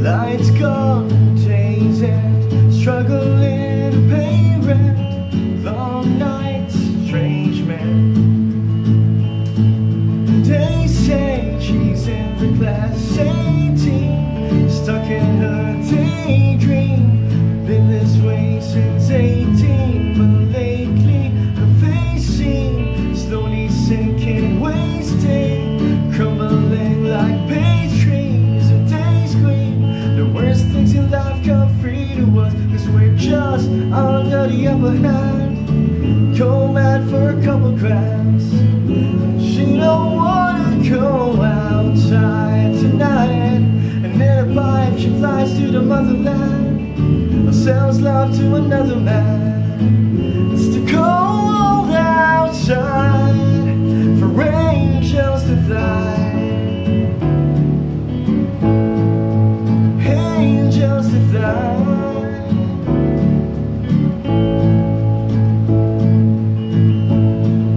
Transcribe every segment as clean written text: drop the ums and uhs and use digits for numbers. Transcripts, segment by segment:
Lights gone, days end, struggling to pay rent, long nights, strange man. They say she's in the class 18, stuck in her daydream. Been this way since 18, but lately her face seems slowly sinking, wasting, crumbling like page trees of days green. The worst things in life come free to us, 'cause we're just under the upper hand. Go mad for a couple grams. She don't wanna go outside tonight, and in a pipe she flies to the motherland, or sells love to another man. It's too cold outside for angels to fly. Angels to fly.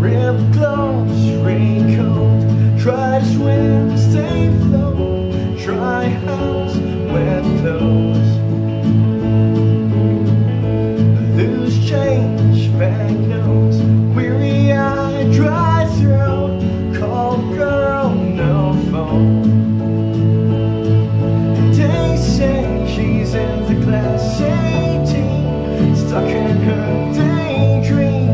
Ripped clothes, raincoat, try to swim, stay afloat. Dry house, wet clothes. Loose change, banknotes, weary-eyed, dry throat. Call girl, no phone. She's in the class 18, stuck in her daydream.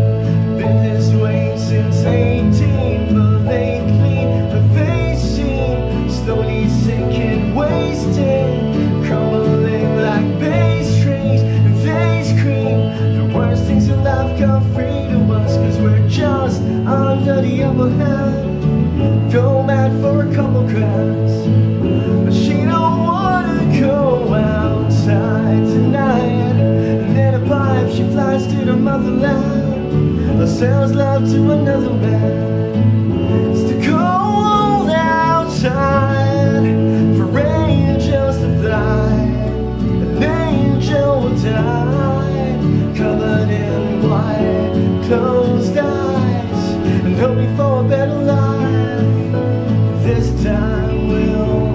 Been this way since 18, but lately her face seems slowly sinking, wasting, crumbling like pastries. And they scream the worst things in life come free to us, 'cause we're just under the upper hand. Go mad for a couple grams, but she don't wanna go outside tonight, and in a pipe she flies to the motherland, or sells love to another man. It's too cold outside for angels to fly. An angel will die, covered in white, closed eyes, and hoping for a better life. This time we'll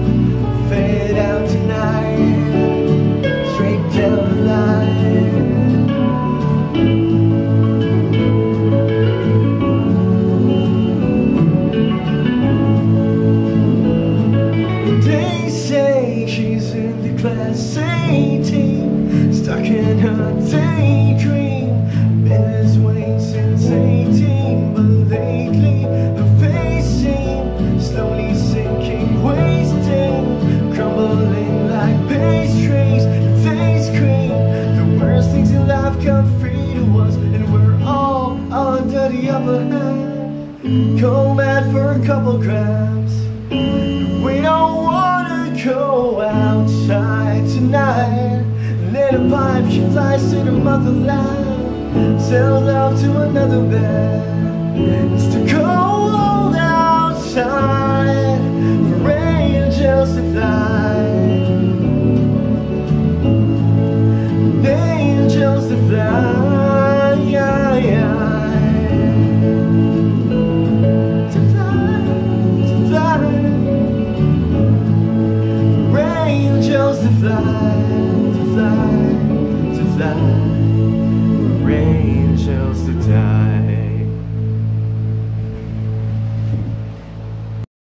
fade out tonight, straight down the line. They say she's in the class 18, stuck in her daydream. Been this way since 18, but lately her face seems slowly sinking, wasting, crumbling like pastries. They scream the worst things in life come free to us, and we're all under the upper hand. Go mad for a couple grams. We don't wanna go outside tonight, and in a pipe she flies to the motherland, sell love to another man. It's too cold outside for angels to fly. Angels to fly, yeah, yeah. To fly, to fly. Angels to fly, to fly, to fly. For angels to die.